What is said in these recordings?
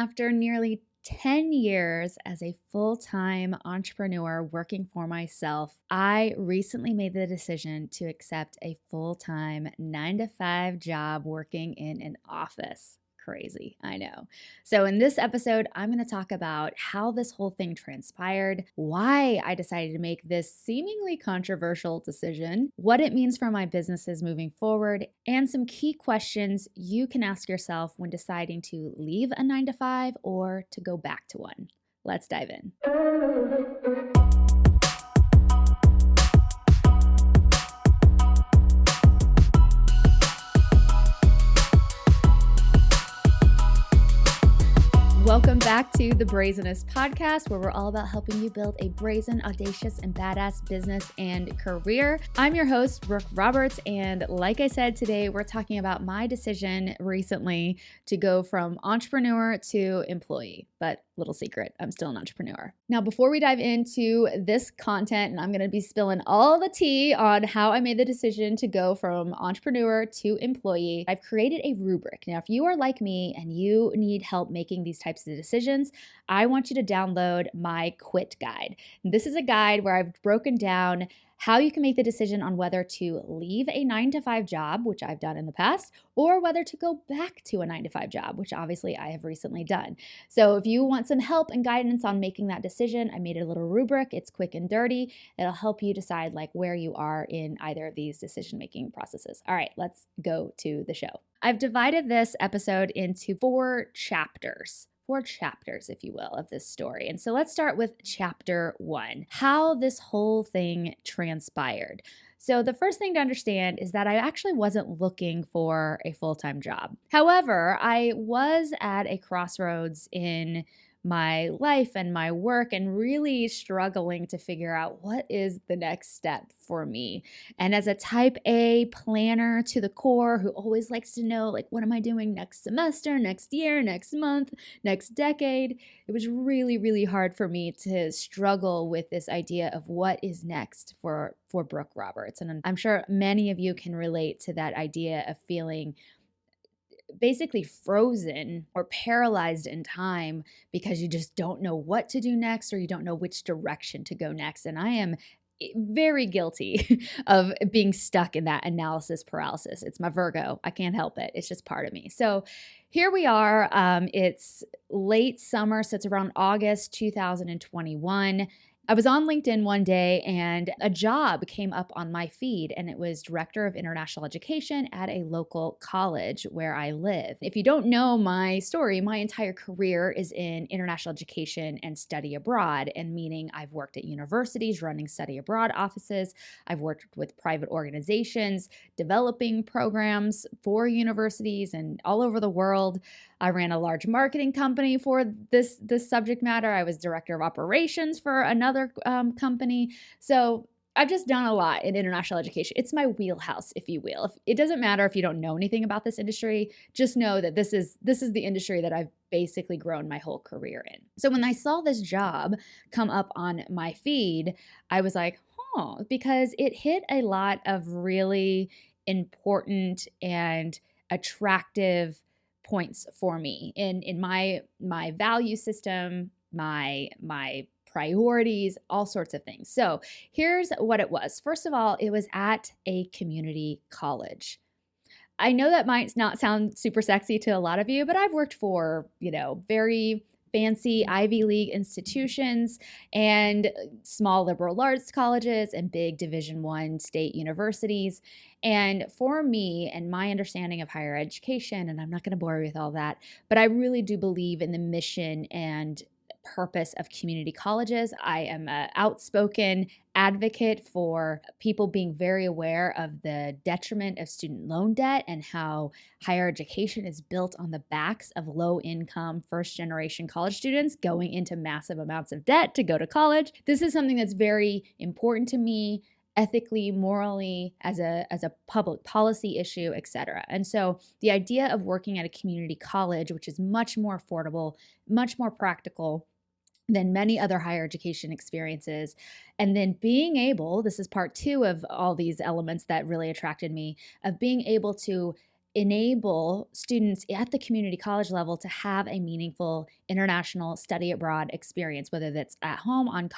after nearly 10 years as a full-time entrepreneur working for myself, I recently made the decision to accept a full-time 9 to 5 job working in an office. Crazy, I know. So, in this episode, I'm going to talk about how this whole thing transpired, why I decided to make this seemingly controversial decision, what it means for my businesses moving forward, and some key questions you can ask yourself when deciding to leave a 9 to 5 or to go back to one. Let's dive in. Welcome back to the Brazenest podcast, where we're all about helping you build a brazen, audacious, and badass business and career. I'm your host, Brooke Roberts, and like I said, today we're talking about my decision recently to go from entrepreneur to employee. But little secret, I'm still an entrepreneur. Now, before we dive into this content, and I'm going to be spilling all the tea on how I made the decision to go from entrepreneur to employee, I've created a rubric. Now, if you are like me and you need help making these types of decisions, I want you to download my quit guide. This is a guide where I've broken down how you can make the decision on whether to leave a 9 to 5 job, which I've done in the past, or whether to go back to a 9 to 5 job, which obviously I have recently done. So if you want some help and guidance on making that decision, I made a little rubric. It's quick and dirty. It'll help you decide like where you are in either of these decision-making processes. All right, let's go to the show. I've divided this episode into 4 chapters, if you will, of this story. And so let's start with chapter 1, how this whole thing transpired. So the first thing to understand is that I actually wasn't looking for a full-time job. However, I was at a crossroads in my life and my work and really struggling to figure out what is the next step for me. And as a type A planner to the core who always likes to know, like, what am I doing next semester, next year, next month, next decade? It was really, really hard for me to struggle with this idea of what is next for Brooke Roberts. And I'm sure many of you can relate to that idea of feeling basically frozen or paralyzed in time because you just don't know what to do next or you don't know which direction to go next. And I am very guilty of being stuck in that analysis paralysis. It's my Virgo. I can't help it. It's just part of me. So here we are. It's late summer, so it's around August 2021. I was on LinkedIn one day and a job came up on my feed, and it was Director of International Education at a local college where I live. If you don't know my story, my entire career is in international education and study abroad, and meaning I've worked at universities running study abroad offices. I've worked with private organizations, developing programs for universities and all over the world. I ran a large marketing company for this subject matter. I was director of operations for another company. So I've just done a lot in international education. It's my wheelhouse, if you will. It doesn't matter if you don't know anything about this industry. Just know that this is the industry that I've basically grown my whole career in. So when I saw this job come up on my feed, I was like, because it hit a lot of really important and attractive points for me in my value system, my priorities, all sorts of things. So here's what it was. First of all, it was at a community college. I know that might not sound super sexy to a lot of you, but I've worked for, very fancy Ivy League institutions and small liberal arts colleges and big Division I state universities. And for me and my understanding of higher education, and I'm not going to bore you with all that, but I really do believe in the mission and purpose of community colleges. I am an outspoken advocate for people being very aware of the detriment of student loan debt and how higher education is built on the backs of low-income first-generation college students going into massive amounts of debt to go to college. This is something that's very important to me, ethically, morally, as a public policy issue, etc. And so the idea of working at a community college, which is much more affordable, much more practical than many other higher education experiences, and then being able, this is part 2 of all these elements that really attracted me, of being able to enable students at the community college level to have a meaningful international study abroad experience, whether that's at home on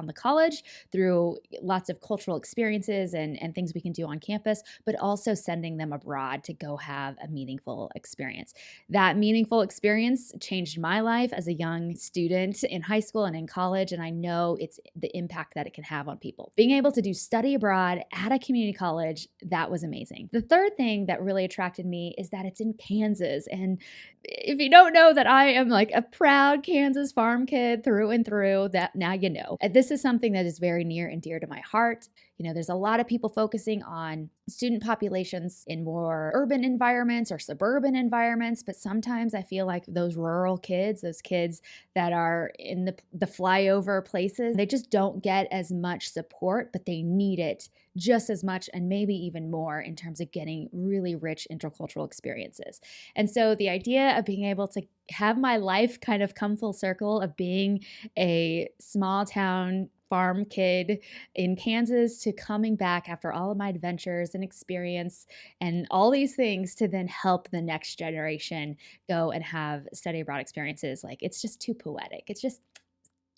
the college through lots of cultural experiences and things we can do on campus, but also sending them abroad to go have a meaningful experience. That meaningful experience changed my life as a young student in high school and in college, and I know it's the impact that it can have on people. Being able to do study abroad at a community college, that was amazing. The third thing that really attracted me is that it's in Kansas. And if you don't know that I am like a proud Kansas farm kid through and through, that now you know. This is something that is very near and dear to my heart. You know, there's a lot of people focusing on student populations in more urban environments or suburban environments, but sometimes I feel like those rural kids, those kids that are in the flyover places, they just don't get as much support, but they need it just as much and maybe even more in terms of getting really rich intercultural experiences. And so the idea of being able to have my life kind of come full circle of being a small town farm kid in Kansas to coming back after all of my adventures and experience and all these things to then help the next generation go and have study abroad experiences. Like, it's just too poetic. It's just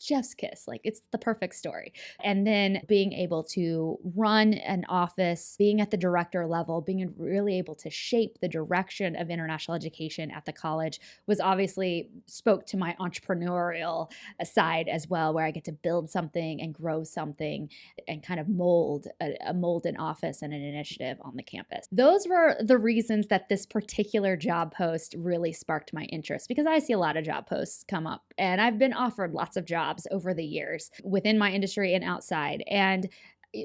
chef's kiss. Like, it's the perfect story. And then being able to run an office, being at the director level, being really able to shape the direction of international education at the college was obviously spoke to my entrepreneurial side as well, where I get to build something and grow something and kind of mold an office and an initiative on the campus. Those were the reasons that this particular job post really sparked my interest, because I see a lot of job posts come up and I've been offered lots of jobs over the years within my industry and outside. And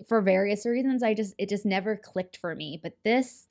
for various reasons, it just never clicked for me. But this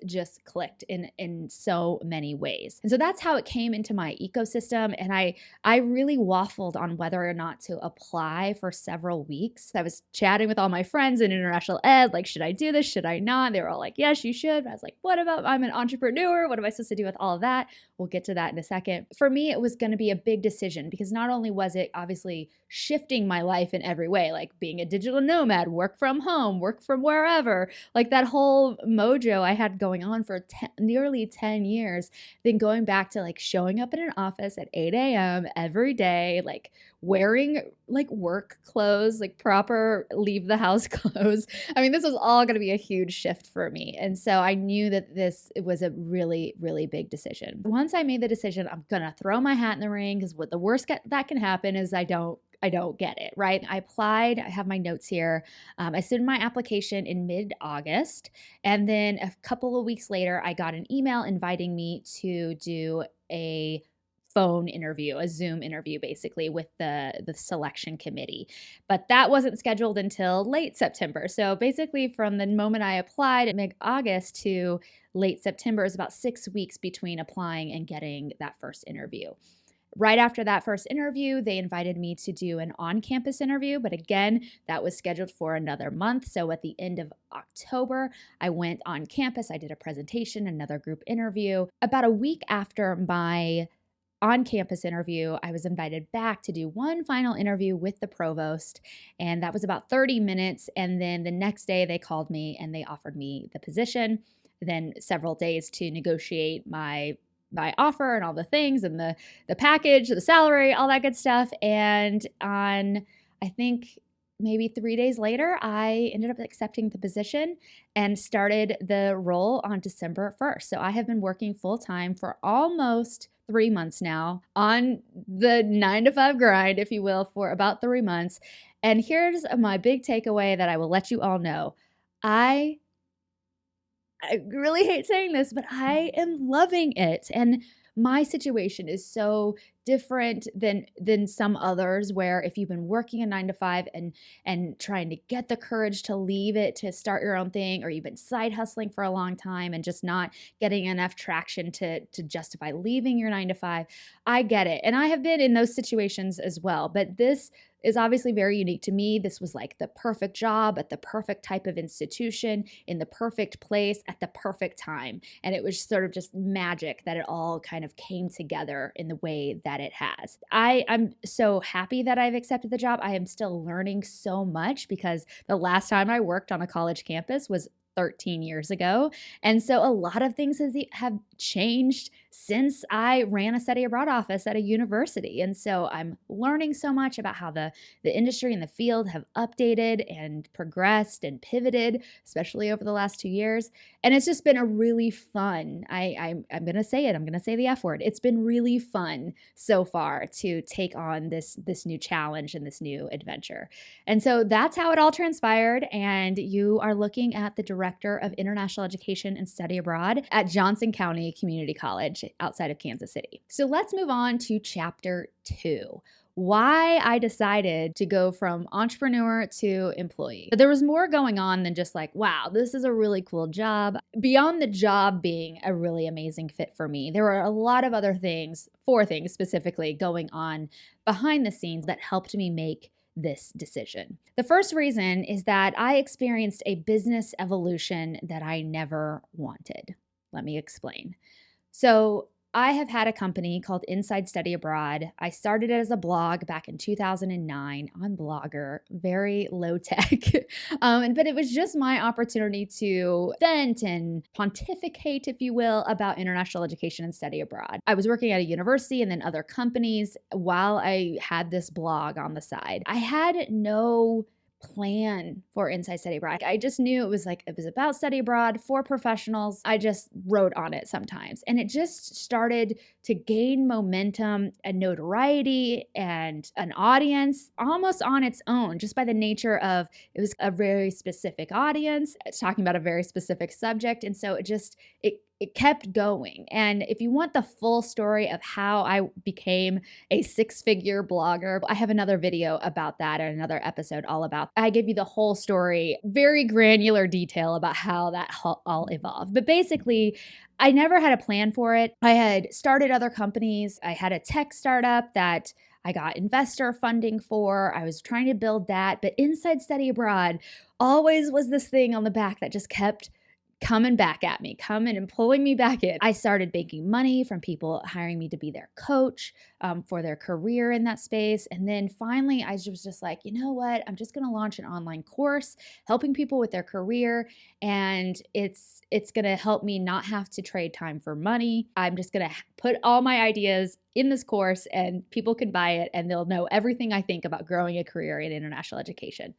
just clicked in so many ways. And so that's how it came into my ecosystem. And I really waffled on whether or not to apply for several weeks. I was chatting with all my friends in international ed, like, should I do this? Should I not? They were all like, yes, you should. But I was like, what about, I'm an entrepreneur. What am I supposed to do with all of that? We'll get to that in a second. For me, it was going to be a big decision because not only was it obviously shifting my life in every way, like being a digital nomad, work from home, work from wherever, like that whole mojo I had going on for nearly 10 years, then going back to like showing up in an office at 8 a.m. every day, like wearing like work clothes, like proper leave the house clothes. I mean, this was all going to be a huge shift for me. And so I knew that it was a really, really big decision. Once I made the decision, I'm going to throw my hat in the ring, because what the worst that can happen is I don't get it, right? I applied, I have my notes here. I submitted my application in mid-August. And then a couple of weeks later, I got an email inviting me to do a phone interview, a Zoom interview, basically with the selection committee. But that wasn't scheduled until late September. So basically from the moment I applied in mid-August to late September is about 6 weeks between applying and getting that first interview. Right after that first interview, they invited me to do an on-campus interview, but again, that was scheduled for another month. So at the end of October, I went on campus, I did a presentation, another group interview. About a week after my on-campus interview, I was invited back to do one final interview with the provost, and that was about 30 minutes. And then the next day they called me and they offered me the position. Then several days to negotiate my offer and all the things and the package, the salary, all that good stuff. And on, I think, maybe 3 days later, I ended up accepting the position and started the role on December 1st. So I have been working full time for almost 3 months now on the 9 to 5 grind, if you will, for about 3 months. And here's my big takeaway that I will let you all know. I really hate saying this, but I am loving it. And my situation is so different than some others, where if you've been working a 9 to 5 and trying to get the courage to leave it to start your own thing, or you've been side hustling for a long time and just not getting enough traction to justify leaving your 9 to 5, I get it. And I have been in those situations as well. But this is obviously very unique to me. This was like the perfect job at the perfect type of institution in the perfect place at the perfect time. And it was sort of just magic that it all kind of came together in the way that it has. I'm so happy that I've accepted the job. I am still learning so much, because the last time I worked on a college campus was 13 years ago. And so a lot of things have changed since I ran a study abroad office at a university. And so I'm learning so much about how the industry and the field have updated and progressed and pivoted, especially over the last 2 years. And it's just been a really fun, I'm going to say it, I'm going to say the F word. It's been really fun so far to take on this new challenge and this new adventure. And so that's how it all transpired. And you are looking at the Director of International Education and Study Abroad at Johnson County Community College outside of Kansas City. So let's move on to chapter 2. Why I decided to go from entrepreneur to employee. But there was more going on than just like, wow, this is a really cool job. Beyond the job being a really amazing fit for me, there were a lot of other things, 4 things specifically, going on behind the scenes that helped me make this decision. The first reason is that I experienced a business evolution that I never wanted. Let me explain. So I have had a company called Inside Study Abroad. I started it as a blog back in 2009 on Blogger, very low tech. But it was just my opportunity to vent and pontificate, if you will, about international education and study abroad. I was working at a university and then other companies while I had this blog on the side. I had no plan for Inside Study Abroad. I just knew it was about study abroad for professionals. I just wrote on it sometimes. And it just started to gain momentum and notoriety and an audience almost on its own, just by the nature of it was a very specific audience. It's talking about a very specific subject. And so it kept going. And if you want the full story of how I became a 6-figure blogger, I have another video about that and another episode all about. I give you the whole story, very granular detail about how that all evolved. But basically, I never had a plan for it. I had started other companies. I had a tech startup that I got investor funding for. I was trying to build that. But Inside Study Abroad always was this thing on the back that just kept coming back at me, coming and pulling me back in. I started making money from people hiring me to be their coach for their career in that space. And then finally, I was just like, you know what? I'm just going to launch an online course helping people with their career. And it's going to help me not have to trade time for money. I'm just going to put all my ideas in this course and people can buy it and they'll know everything I think about growing a career in international education.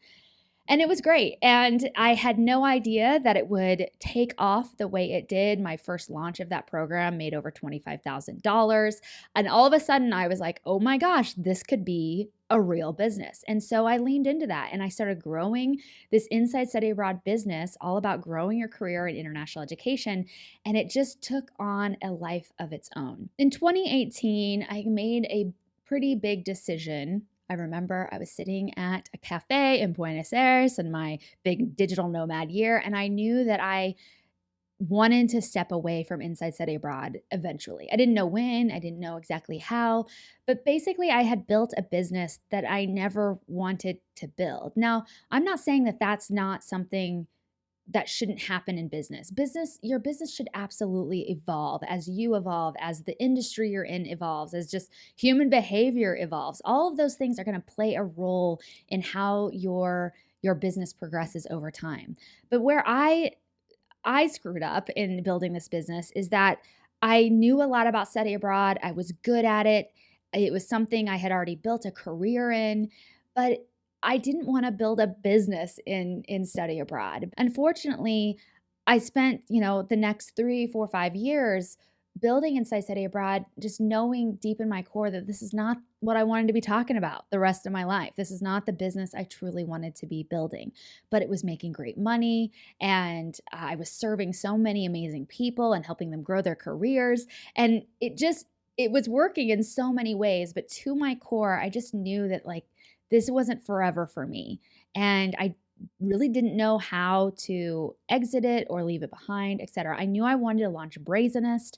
And it was great. And I had no idea that it would take off the way it did. My first launch of that program made over $25,000. And all of a sudden I was like, oh my gosh, this could be a real business. And so I leaned into that and I started growing this Inside Study Abroad business all about growing your career in international education. And it just took on a life of its own. In 2018, I made a pretty big decision. I remember I was sitting at a cafe in Buenos Aires in my big digital nomad year, and I knew that I wanted to step away from Inside Study Abroad eventually. I didn't know when, I didn't know exactly how, but basically I had built a business that I never wanted to build. Now, I'm not saying that that's not something that shouldn't happen in business. Your business should absolutely evolve as you evolve, as the industry you're in evolves, as just human behavior evolves. All of those things are going to play a role in how your business progresses over time. But where I screwed up in building this business is that I knew a lot about study abroad. I was good at it. It was something I had already built a career in, but I didn't want to build a business in study abroad. Unfortunately, I spent, the next 3, 4, 5 years building Inside Study Abroad, just knowing deep in my core that this is not what I wanted to be talking about the rest of my life. This is not the business I truly wanted to be building, but it was making great money and I was serving so many amazing people and helping them grow their careers. And it was working in so many ways, but to my core, I just knew that this wasn't forever for me. And I really didn't know how to exit it or leave it behind, etc. I knew I wanted to launch Brazenest.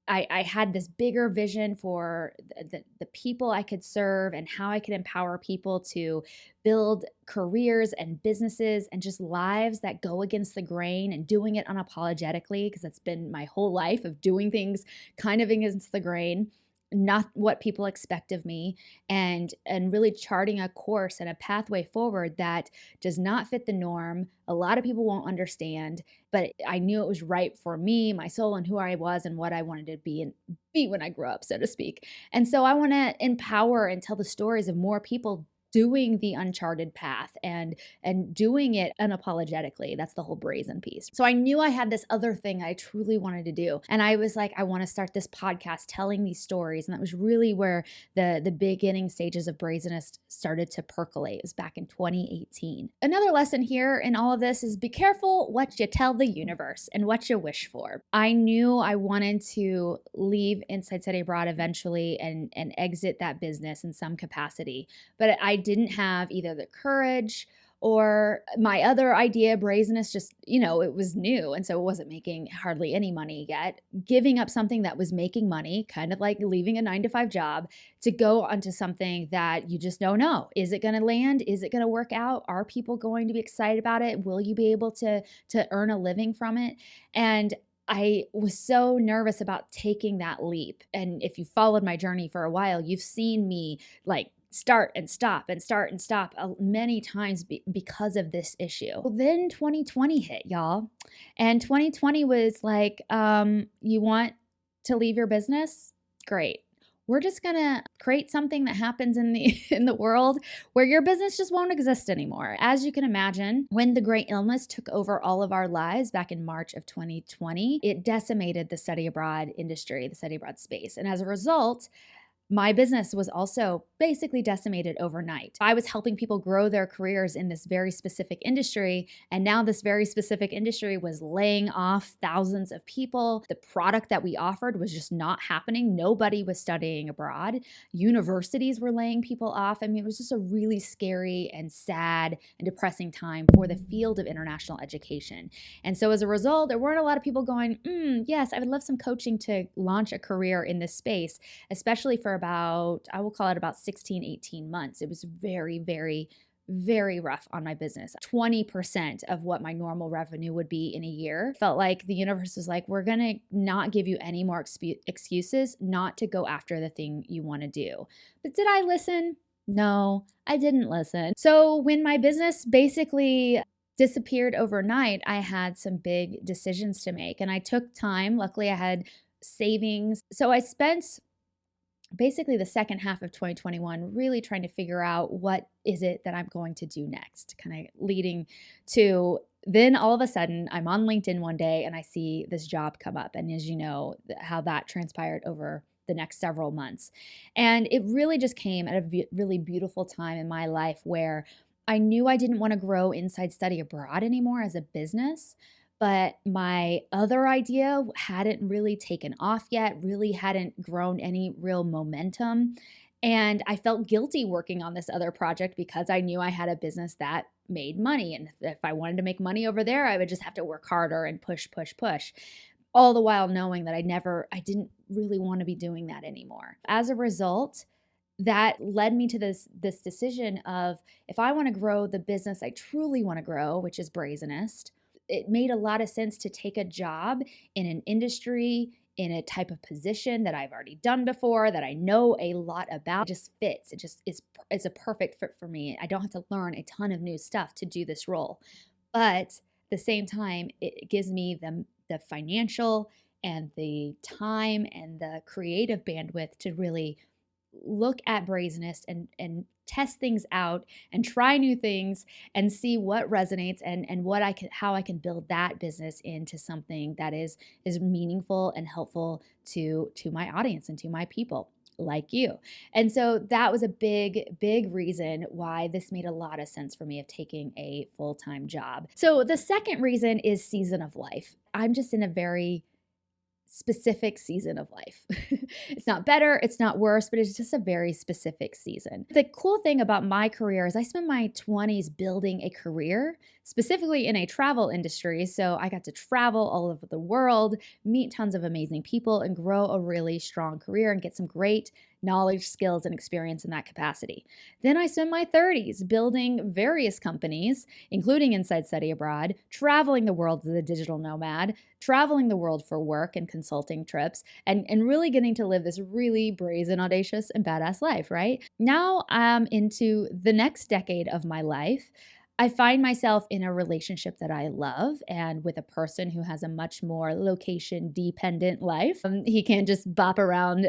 I had this bigger vision for the people I could serve and how I could empower people to build careers and businesses and just lives that go against the grain and doing it unapologetically, because that's been my whole life of doing things kind of against the grain. not what people expect of me, and really charting a course and a pathway forward that does not fit the norm. A lot of people won't understand, but I knew it was right for me, my soul, and who I was and what I wanted to be when I grow up, so to speak. And so I want to empower and tell the stories of more people doing the uncharted path and doing it unapologetically. That's the whole brazen piece. So I knew I had this other thing I truly wanted to do. And I was like, I want to start this podcast telling these stories. And that was really where the beginning stages of brazenness started to percolate. It was back in 2018. Another lesson here in all of this is be careful what you tell the universe and what you wish for. I knew I wanted to leave Inside Study Abroad eventually and exit that business in some capacity. But I didn't have either the courage or my other idea, brazenness, just, it was new. And so it wasn't making hardly any money yet. Giving up something that was making money, kind of like leaving a 9-to-5 job to go onto something that you just don't know. Is it going to land? Is it going to work out? Are people going to be excited about it? Will you be able to earn a living from it? And I was so nervous about taking that leap. And if you followed my journey for a while, you've seen me like start and stop many times because of this issue. Well, then 2020 hit, y'all. And 2020 was like, you want to leave your business? Great. We're just going to create something that happens in the world where your business just won't exist anymore. As you can imagine, when the great illness took over all of our lives back in March of 2020, it decimated the study abroad industry, the study abroad space. And as a result, my business was also basically decimated overnight. I was helping people grow their careers in this very specific industry, and now this very specific industry was laying off thousands of people. The product that we offered was just not happening. Nobody was studying abroad. Universities were laying people off. I mean, it was just a really scary and sad and depressing time for the field of international education. And so as a result, there weren't a lot of people going, yes, I would love some coaching to launch a career in this space, especially for I will call it about 16, 18 months. It was very, very, very rough on my business. 20% of what my normal revenue would be in a year. Felt like the universe was like, we're going to not give you any more excuses not to go after the thing you want to do. But did I listen? No, I didn't listen. So when my business basically disappeared overnight, I had some big decisions to make, and I took time. Luckily, I had savings. So I spent basically the second half of 2021 really trying to figure out what is it that I'm going to do next, kind of leading to then all of a sudden I'm on LinkedIn one day and I see this job come up. And as you know, how that transpired over the next several months. And it really just came at a really beautiful time in my life where I knew I didn't want to grow Inside Study Abroad anymore as a business. But my other idea hadn't really taken off yet, really hadn't grown any real momentum. And I felt guilty working on this other project because I knew I had a business that made money. And if I wanted to make money over there, I would just have to work harder and push. All the while knowing that I didn't really want to be doing that anymore. As a result, that led me to this decision of, if I want to grow the business I truly want to grow, which is Brazenest, it made a lot of sense to take a job in an industry, in a type of position that I've already done before, that I know a lot about. It just fits. It just is a perfect fit for me. I don't have to learn a ton of new stuff to do this role. But at the same time, it gives me the financial and the time and the creative bandwidth to really look at Brazenest and test things out and try new things and see what resonates and how I can build that business into something that is meaningful and helpful to my audience and to my people like you. And so that was a big reason why this made a lot of sense for me of taking a full-time job. So the second reason is season of life. I'm just in a very specific season of life. It's not better, it's not worse, but it's just a very specific season. The cool thing about my career is I spent my 20s building a career, specifically in a travel industry. So I got to travel all over the world, meet tons of amazing people, and grow a really strong career and get some great knowledge, skills, and experience in that capacity. Then I spent my 30s building various companies, including Inside Study Abroad, traveling the world as a digital nomad, traveling the world for work and consulting trips, and really getting to live this really brazen, audacious, and badass life, right? Now I'm into the next decade of my life. I find myself in a relationship that I love and with a person who has a much more location dependent life. He can't just bop around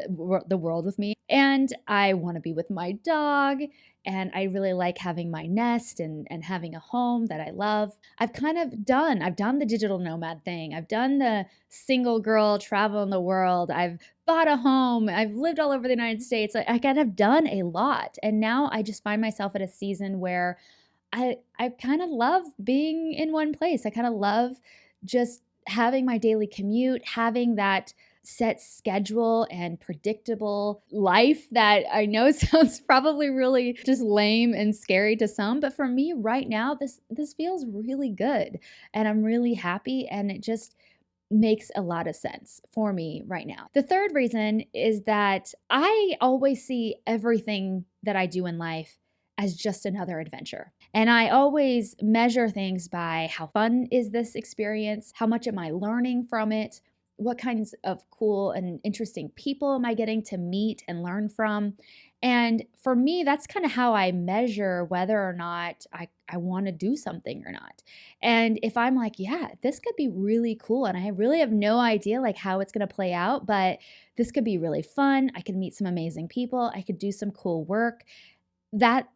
the world with me. And I want to be with my dog. And I really like having my nest and having a home that I love. I've done the digital nomad thing. I've done the single girl travel in the world. I've bought a home. I've lived all over the United States. I kind of done a lot. And now I just find myself at a season where I kind of love being in one place. I kind of love just having my daily commute, having that set schedule and predictable life that I know sounds probably really just lame and scary to some, but for me right now this feels really good and I'm really happy and it just makes a lot of sense for me right now. The third reason is that I always see everything that I do in life as just another adventure. And I always measure things by how fun is this experience? How much am I learning from it? What kinds of cool and interesting people am I getting to meet and learn from? And for me, that's kind of how I measure whether or not I want to do something or not. And if I'm like, yeah, this could be really cool and I really have no idea like how it's going to play out, but this could be really fun. I could meet some amazing people. I could do some cool work. That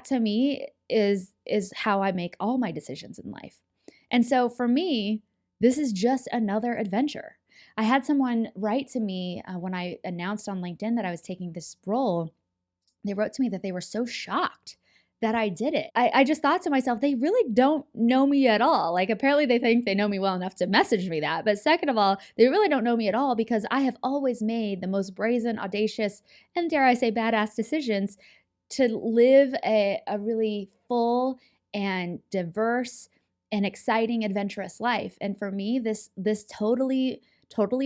to me is how I make all my decisions in life. And so for me, this is just another adventure. I had someone write to me when I announced on LinkedIn that I was taking this role. They wrote to me that they were so shocked that I did it. I just thought to myself, they really don't know me at all. Like apparently they think they know me well enough to message me that. But second of all, they really don't know me at all because I have always made the most brazen, audacious, and dare I say badass decisions to live a really full and diverse and exciting, adventurous life. And for me, this totally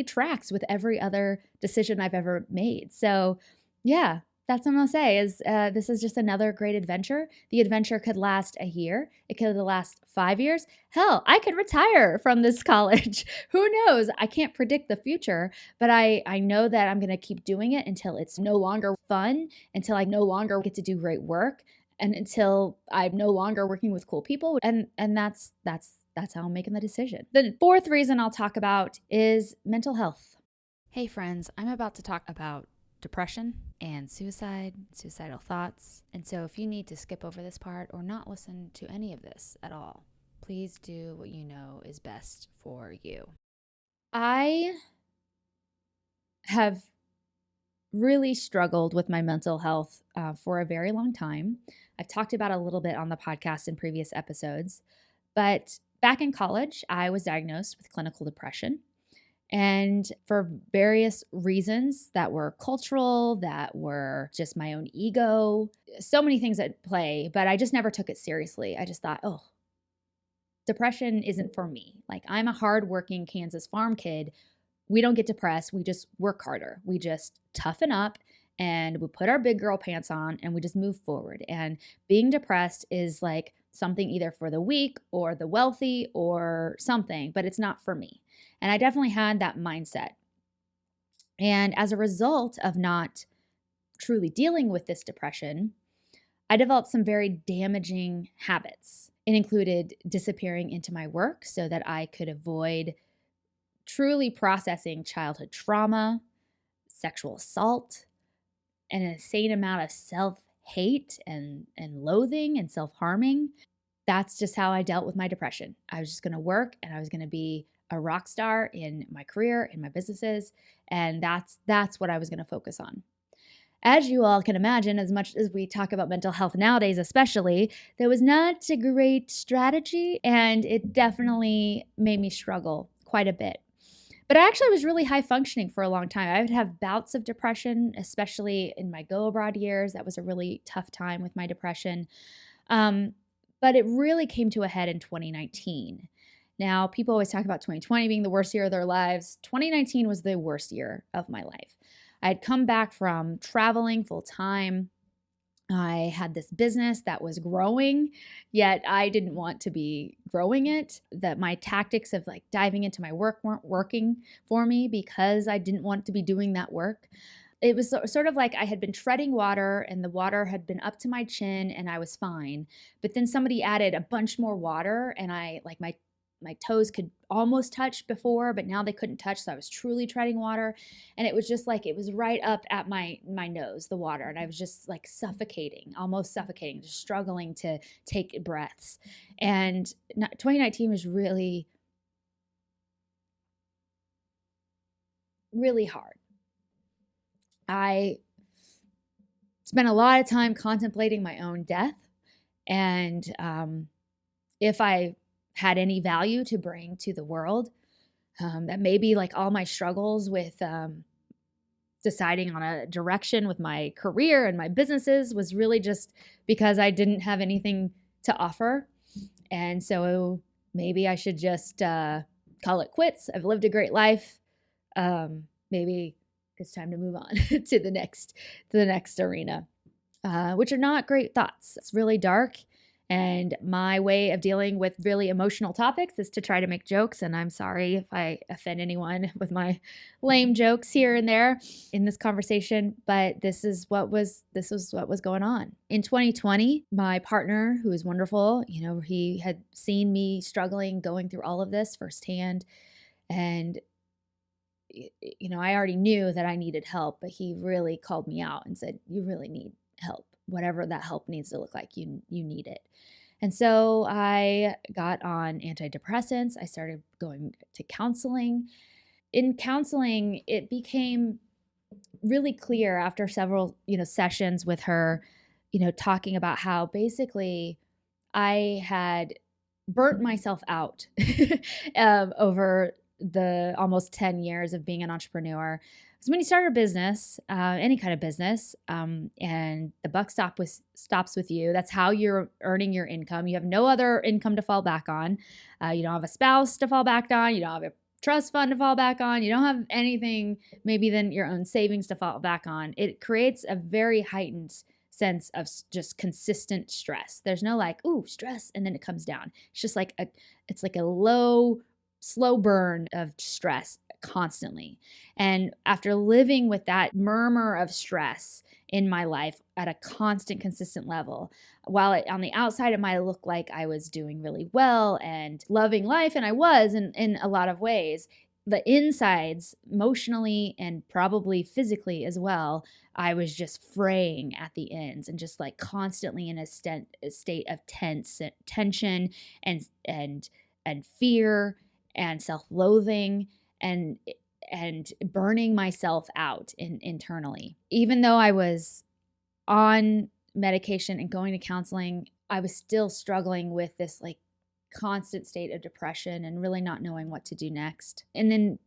tracks with every other decision I've ever made. So yeah, that's what I'm gonna say is this is just another great adventure. The adventure could last a year. It could last 5 years. Hell, I could retire from this college. Who knows? I can't predict the future, but I know that I'm gonna keep doing it until it's no longer fun, until I no longer get to do great work, and until I'm no longer working with cool people. And that's how I'm making the decision. The fourth reason I'll talk about is mental health. Hey friends, I'm about to talk about depression and suicide, suicidal thoughts. And so if you need to skip over this part or not listen to any of this at all, please do what you know is best for you. I have really struggled with my mental health for a very long time. I've talked about it a little bit on the podcast in previous episodes, but back in college, I was diagnosed with clinical depression. And for various reasons that were cultural, that were just my own ego, so many things at play, but I just never took it seriously. I just thought, oh, depression isn't for me. Like I'm a hardworking Kansas farm kid. We don't get depressed. We just work harder. We just toughen up and we put our big girl pants on and we just move forward. And being depressed is like something either for the weak or the wealthy or something, but it's not for me. And I definitely had that mindset. And as a result of not truly dealing with this depression, I developed some very damaging habits. It included disappearing into my work so that I could avoid truly processing childhood trauma, sexual assault, an insane amount of self-hate and loathing and self-harming. That's just how I dealt with my depression. I was just going to work and I was going to be a rock star in my career, in my businesses, and that's what I was going to focus on. As you all can imagine, as much as we talk about mental health nowadays especially, there was not a great strategy, and it definitely made me struggle quite a bit. But I actually was really high functioning for a long time. I would have bouts of depression, especially in my go abroad years. That was a really tough time with my depression. But it really came to a head in 2019. Now, people always talk about 2020 being the worst year of their lives. 2019 was the worst year of my life. I had come back from traveling full time, I had this business that was growing, yet I didn't want to be growing it. That my tactics of like diving into my work weren't working for me because I didn't want to be doing that work. It was sort of like I had been treading water and the water had been up to my chin and I was fine. But then somebody added a bunch more water and I like my toes could almost touch before, but now they couldn't touch. So I was truly treading water. And it was just like, it was right up at my nose, the water. And I was just like suffocating, almost suffocating, just struggling to take breaths. And 2019 was really, really hard. I spent a lot of time contemplating my own death and if I had any value to bring to the world, that maybe like all my struggles with deciding on a direction with my career and my businesses was really just because I didn't have anything to offer. And so maybe I should just call it quits. I've lived a great life. Maybe it's time to move on to the next arena, which are not great thoughts. It's really dark. And my way of dealing with really emotional topics is to try to make jokes. And I'm sorry if I offend anyone with my lame jokes here and there in this conversation, but this was what was going on. In 2020, my partner, who is wonderful, he had seen me struggling, going through all of this firsthand. And I already knew that I needed help, but he really called me out and said, you really need help. Whatever that help needs to look like, you need it. And so I got on antidepressants. I started going to counseling. In counseling, it became really clear after several, sessions with her, talking about how basically I had burnt myself out over the almost 10 years of being an entrepreneur. So when you start a business, any kind of business, and the buck stops with you, that's how you're earning your income. You have no other income to fall back on. You don't have a spouse to fall back on. You don't have a trust fund to fall back on. You don't have anything, maybe then your own savings to fall back on. It creates a very heightened sense of just consistent stress. There's no like, ooh, stress, and then it comes down. It's just like it's like a low, slow burn of stress constantly. And after living with that murmur of stress in my life at a constant, consistent level, while on the outside it might look like I was doing really well and loving life, and I was in a lot of ways, the insides, emotionally and probably physically as well, I was just fraying at the ends and just like constantly in a state of tension and fear and self-loathing and burning myself out internally. Even though I was on medication and going to counseling, I was still struggling with this like constant state of depression and really not knowing what to do next. And then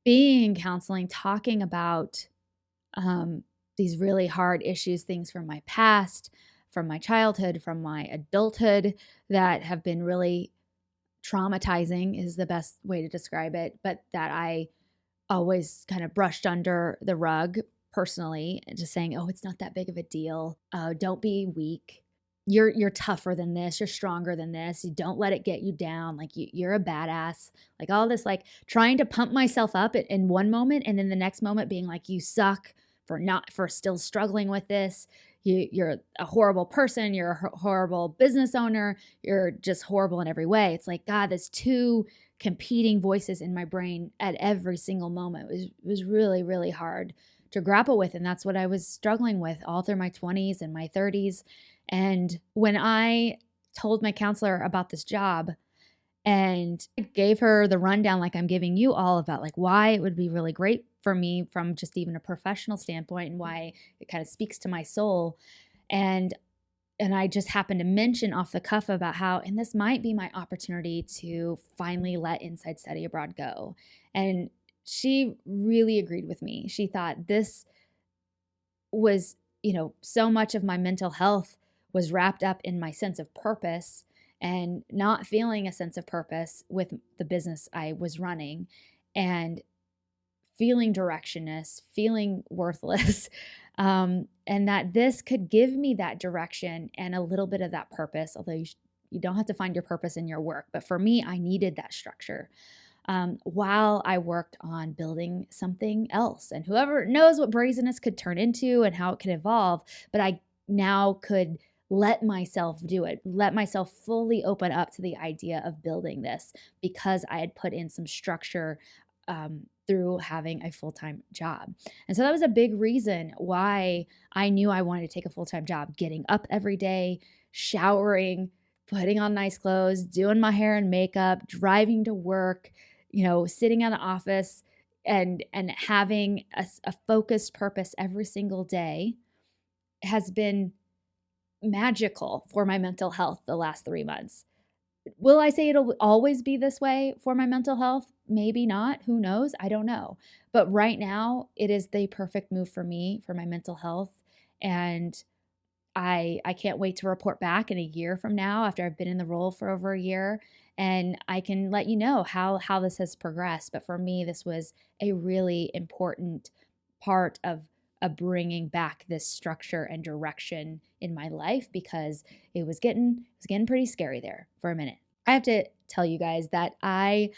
being in counseling, talking about these really hard issues, things from my past, from my childhood, from my adulthood that have been really traumatizing is the best way to describe it, but that I always kind of brushed under the rug personally, just saying, oh, it's not that big of a deal. Don't be weak. You're tougher than this. You're stronger than this. You don't let it get you down. Like you're a badass. Like all this, like trying to pump myself up in one moment, and then the next moment being like, you suck for still struggling with this. You're a horrible person. You're a horrible business owner. You're just horrible in every way. It's like, God, there's two competing voices in my brain at every single moment. It was really, really hard to grapple with. And that's what I was struggling with all through my 20s and my 30s. And when I told my counselor about this job and I gave her the rundown like I'm giving you all about like why it would be really great for me from just even a professional standpoint and why it kind of speaks to my soul. And I just happened to mention off the cuff about how, and this might be my opportunity to finally let Inside Study Abroad go. And she really agreed with me. She thought this was, so much of my mental health was wrapped up in my sense of purpose and not feeling a sense of purpose with the business I was running and feeling directionless, feeling worthless, and that this could give me that direction and a little bit of that purpose, although you don't have to find your purpose in your work. But for me, I needed that structure while I worked on building something else. And whoever knows what brazenness could turn into and how it could evolve, but I now could let myself do it, let myself fully open up to the idea of building this because I had put in some structure through having a full-time job. And so that was a big reason why I knew I wanted to take a full-time job, getting up every day, showering, putting on nice clothes, doing my hair and makeup, driving to work, sitting in the office and having a focused purpose every single day has been magical for my mental health the last 3 months. Will I say it'll always be this way for my mental health? Maybe not. Who knows? I don't know. But right now, it is the perfect move for me, for my mental health. And I can't wait to report back in a year from now after I've been in the role for over a year. And I can let you know how this has progressed. But for me, this was a really important part of bringing back this structure and direction in my life because it was getting pretty scary there for a minute. I have to tell you guys that I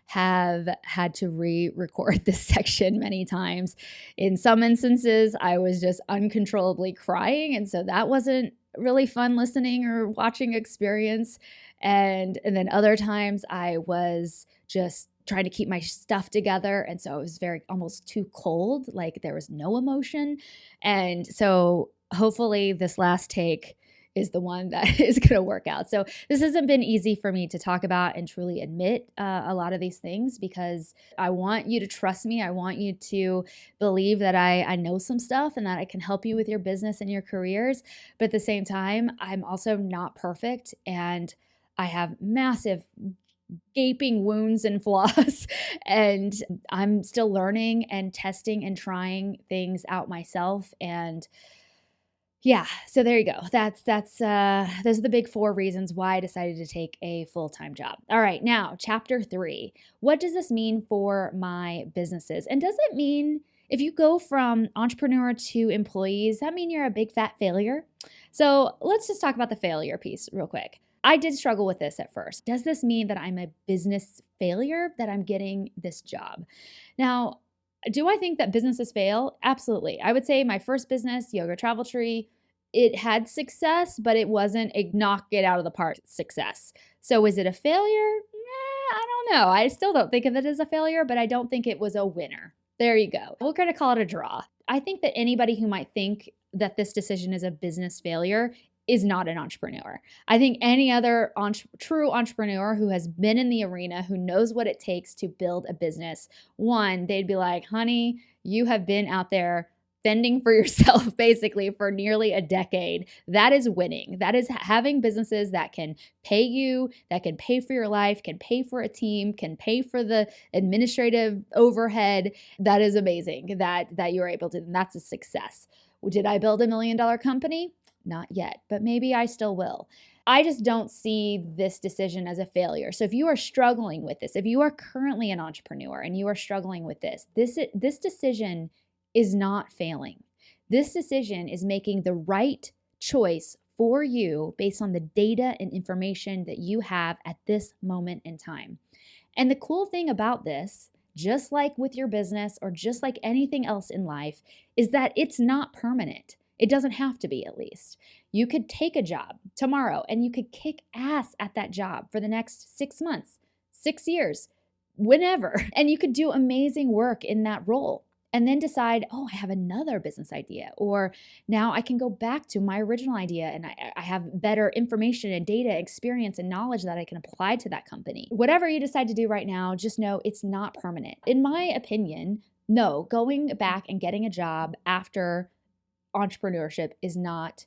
have had to re-record this section many times. In some instances, I was just uncontrollably crying, and so that wasn't really fun listening or watching experience. And then other times I was just trying to keep my stuff together. And so it was almost too cold, like there was no emotion. And so hopefully this last take is the one that is going to work out. So this hasn't been easy for me to talk about and truly admit a lot of these things because I want you to trust me. I want you to believe that I know some stuff and that I can help you with your business and your careers. But at the same time, I'm also not perfect and I have massive gaping wounds and flaws and I'm still learning and testing and trying things out myself. And yeah, so there you go. Those are the big 4 reasons why I decided to take a full-time job. All right, now chapter 3. What does this mean for my businesses? And does it mean if you go from entrepreneur to employees, does that mean you're a big fat failure? So let's just talk about the failure piece real quick. I did struggle with this at first. Does this mean that I'm a business failure, that I'm getting this job? Now, do I think that businesses fail? Absolutely. I would say my first business, Yoga Travel Tree, it had success, but it wasn't a knock it out of the park success. So is it a failure? I don't know. I still don't think of it as a failure, but I don't think it was a winner. There you go. We're going to call it a draw. I think that anybody who might think that this decision is a business failure is not an entrepreneur. I think any other true entrepreneur who has been in the arena, who knows what it takes to build a business, one, they'd be like, honey, you have been out there fending for yourself basically for nearly a decade. That is winning. That is having businesses that can pay you, that can pay for your life, can pay for a team, can pay for the administrative overhead. That is amazing that you're able to, and that's a success. Did I build $1 million company? Not yet, but maybe I still will. I just don't see this decision as a failure. So if you are struggling with this, if you are currently an entrepreneur and you are struggling with this decision is not failing. This decision is making the right choice for you based on the data and information that you have at this moment in time. And the cool thing about this, just like with your business or just like anything else in life, is that it's not permanent. It doesn't have to be, at least. You could take a job tomorrow and you could kick ass at that job for the next 6 months, 6 years, whenever. And you could do amazing work in that role and then decide, oh, I have another business idea. Or now I can go back to my original idea and I have better information and data, experience and knowledge that I can apply to that company. Whatever you decide to do right now, just know it's not permanent. In my opinion, no, going back and getting a job after entrepreneurship is not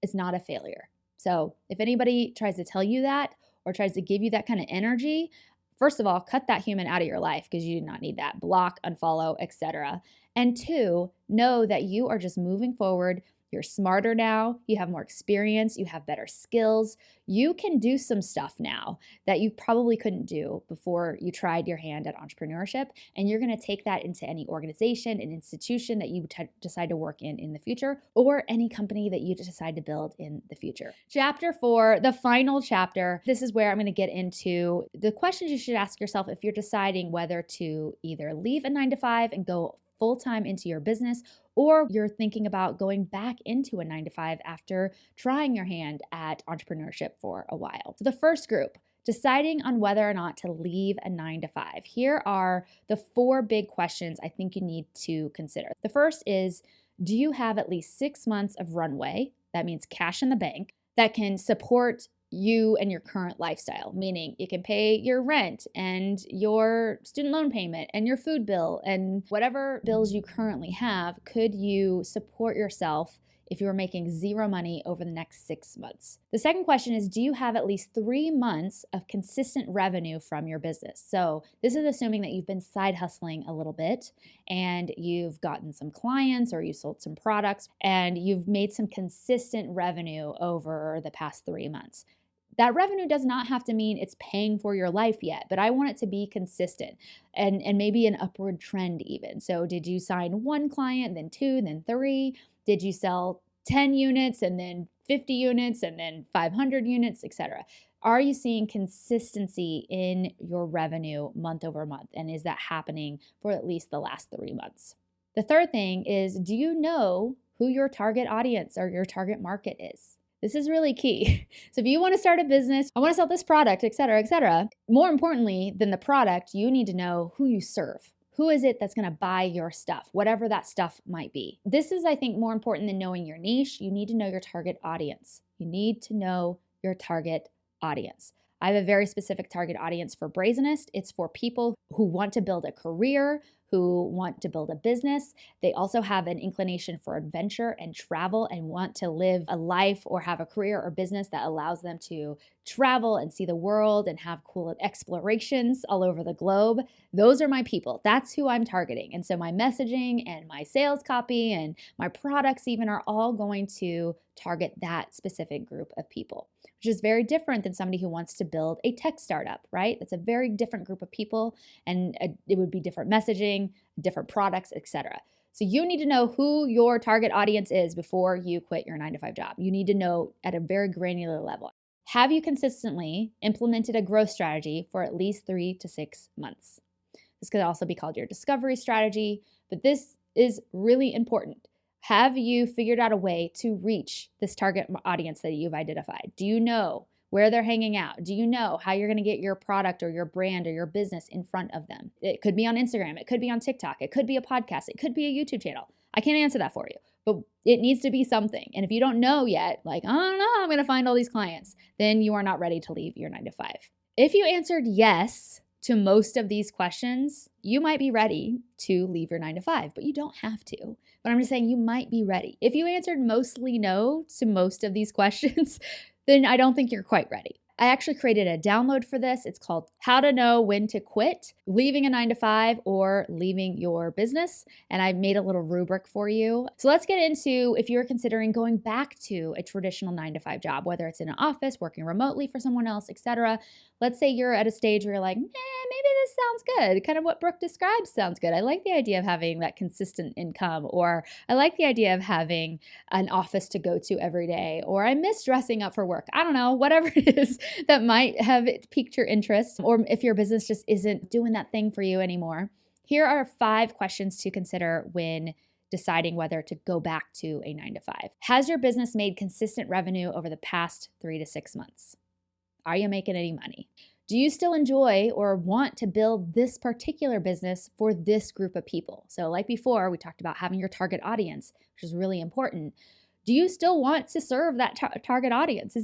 a failure. So if anybody tries to tell you that or tries to give you that kind of energy, first of all, cut that human out of your life because you do not need that. Block, unfollow, etc. And 2, know that you are just moving forward. You're smarter now. You have more experience. You have better skills. You can do some stuff now that you probably couldn't do before you tried your hand at entrepreneurship. And you're going to take that into any organization and institution that you decide to work in the future, or any company that you decide to build in the future. Chapter 4, the final chapter. This is where I'm going to get into the questions you should ask yourself if you're deciding whether to either leave a 9-to-5 and go full-time into your business, or you're thinking about going back into a 9-to-5 after trying your hand at entrepreneurship for a while. So the first group, deciding on whether or not to leave a 9-to-5. Here are the 4 big questions I think you need to consider. The first is, do you have at least 6 months of runway? That means cash in the bank that can support you and your current lifestyle, meaning you can pay your rent and your student loan payment and your food bill and whatever bills you currently have. Could you support yourself if you were making 0 money over the next 6 months? The second question is, do you have at least 3 months of consistent revenue from your business? So this is assuming that you've been side hustling a little bit and you've gotten some clients or you sold some products and you've made some consistent revenue over the past 3 months. That revenue does not have to mean it's paying for your life yet, but I want it to be consistent and maybe an upward trend even. So did you sign 1 client, then 2, then 3? Did you sell 10 units and then 50 units and then 500 units, etc.? Are you seeing consistency in your revenue month over month? And is that happening for at least the last 3 months? The third thing is, do you know who your target audience or your target market is? This is really key. So if you want to start a business, I want to sell this product, et cetera, more importantly than the product, you need to know who you serve. Who is it that's going to buy your stuff, whatever that stuff might be? This is, I think, more important than knowing your niche. You need to know your target audience. You need to know your target audience. I have a very specific target audience for Brazenest. It's for people who want to build a career, who want to build a business. They also have an inclination for adventure and travel and want to live a life or have a career or business that allows them to travel and see the world and have cool explorations all over the globe. Those are my people. That's who I'm targeting. And so my messaging and my sales copy and my products even are all going to target that specific group of people, which is very different than somebody who wants to build a tech startup, right? That's a very different group of people, and it would be different messaging, different products, etc. So you need to know who your target audience is before you quit your 9-to-5 job. You need to know at a very granular level. Have you consistently implemented a growth strategy for at least 3 to 6 months? This could also be called your discovery strategy, but this is really important. Have you figured out a way to reach this target audience that you've identified? Do you know where they're hanging out? Do you know how you're going to get your product or your brand or your business in front of them? It could be on Instagram. It could be on TikTok. It could be a podcast. It could be a YouTube channel. I can't answer that for you, but it needs to be something. And if you don't know yet, like, I don't know, I'm going to find all these clients, then you are not ready to leave your 9-to-5. If you answered yes to most of these questions, you might be ready to leave your 9-to-5, but you don't have to. But I'm just saying you might be ready. If you answered mostly no to most of these questions, then I don't think you're quite ready. I actually created a download for this. It's called How to Know When to Quit, Leaving a 9-to-5 or Leaving Your Business. And I made a little rubric for you. So let's get into if you're considering going back to a traditional 9-to-5 job, whether it's in an office, working remotely for someone else, etc. Let's say you're at a stage where you're like, maybe this sounds good. Kind of what Brooke describes sounds good. I like the idea of having that consistent income, or I like the idea of having an office to go to every day, or I miss dressing up for work. I don't know, whatever it is that might have piqued your interest, or if your business just isn't doing that thing for you anymore. Here are 5 questions to consider when deciding whether to go back to a 9-to-5. Has your business made consistent revenue over the past 3 to 6 months? Are you making any money? Do you still enjoy or want to build this particular business for this group of people? So like before, we talked about having your target audience, which is really important. Do you still want to serve that target audience?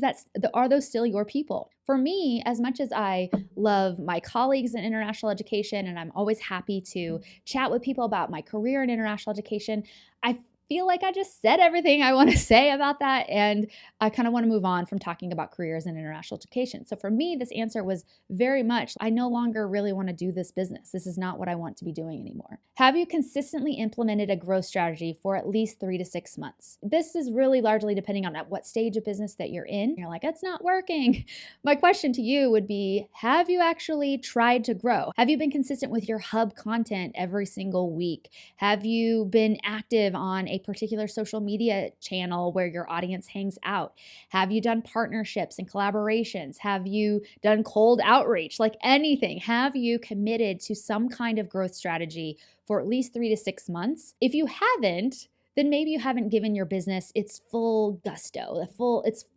Are those still your people? For me, as much as I love my colleagues in international education, and I'm always happy to chat with people about my career in international education, I feel like I just said everything I want to say about that. And I kind of want to move on from talking about careers and international education. So for me, this answer was very much, I no longer really want to do this business. This is not what I want to be doing anymore. Have you consistently implemented a growth strategy for at least 3 to 6 months? This is really largely depending on at what stage of business that you're in. You're like, it's not working. My question to you would be, have you actually tried to grow? Have you been consistent with your hub content every single week? Have you been active on a particular social media channel where your audience hangs out? Have you done partnerships and collaborations? Have you done cold outreach? Like anything, have you committed to some kind of growth strategy for at least 3 to 6 months? If you haven't, then maybe you haven't given your business its full gusto,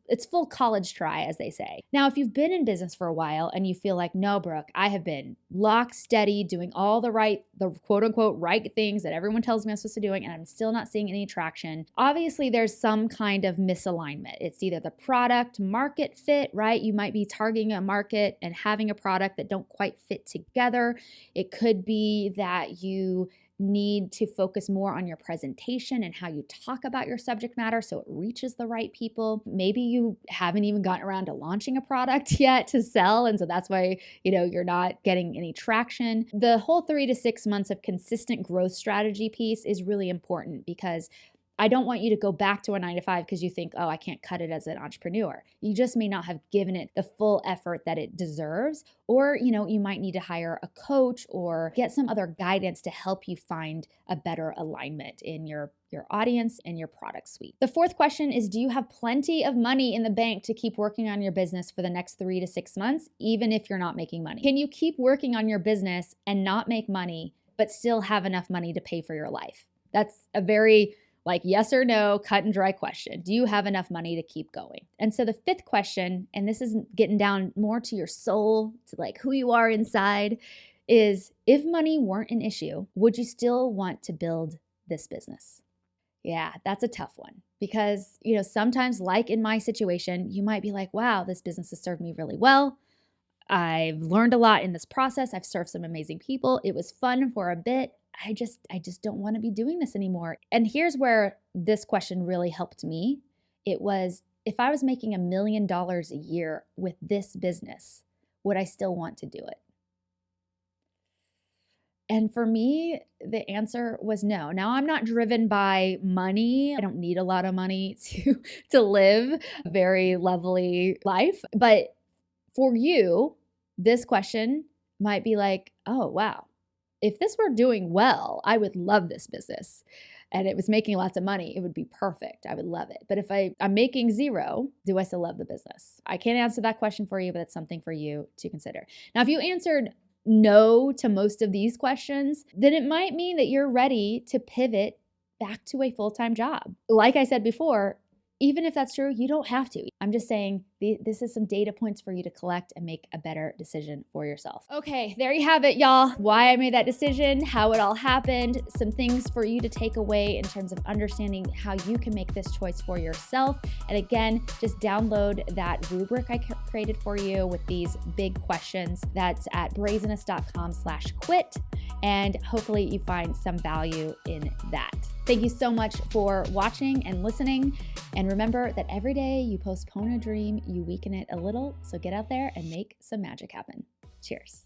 its full college try, as they say. Now, if you've been in business for a while and you feel like, no, Brooke, I have been lock steady doing all the quote unquote right things that everyone tells me I'm supposed to be doing, and I'm still not seeing any traction, obviously there's some kind of misalignment. It's either the product market fit, right? You might be targeting a market and having a product that don't quite fit together. It could be that you need to focus more on your presentation and how you talk about your subject matter so it reaches the right people. Maybe you haven't even gotten around to launching a product yet to sell, and so that's why you're not getting any traction. The whole 3 to 6 months of consistent growth strategy piece is really important, because I don't want you to go back to a 9 to 5 because you think, oh, I can't cut it as an entrepreneur. You just may not have given it the full effort that it deserves. Or, you might need to hire a coach or get some other guidance to help you find a better alignment in your audience and your product suite. The fourth question is, do you have plenty of money in the bank to keep working on your business for the next 3 to 6 months, even if you're not making money? Can you keep working on your business and not make money, but still have enough money to pay for your life? That's a very yes or no, cut and dry question. Do you have enough money to keep going? And so the fifth question, and this is getting down more to your soul, to who you are inside, is if money weren't an issue, would you still want to build this business? Yeah, that's a tough one, because, sometimes, like in my situation, you might be like, wow, this business has served me really well. I've learned a lot in this process. I've served some amazing people. It was fun for a bit. I just don't want to be doing this anymore. And here's where this question really helped me. It was, if I was making $1 million a year with this business, would I still want to do it? And for me, the answer was no. Now, I'm not driven by money. I don't need a lot of money to live a very lovely life. But for you, this question might be like, oh, wow. If this were doing well, I would love this business, and it was making lots of money, it would be perfect. I would love it. But if I'm making zero, do I still love the business? I can't answer that question for you, but it's something for you to consider. Now, if you answered no to most of these questions, then it might mean that you're ready to pivot back to a full-time job. Like I said before, even if that's true, you don't have to. I'm just saying this is some data points for you to collect and make a better decision for yourself. Okay, there you have it, y'all. Why I made that decision, how it all happened, some things for you to take away in terms of understanding how you can make this choice for yourself. And again, just download that rubric I created for you with these big questions. That's at brazenest.com/quit. And hopefully you find some value in that. Thank you so much for watching and listening. And remember that every day you postpone a dream, you weaken it a little. So get out there and make some magic happen. Cheers.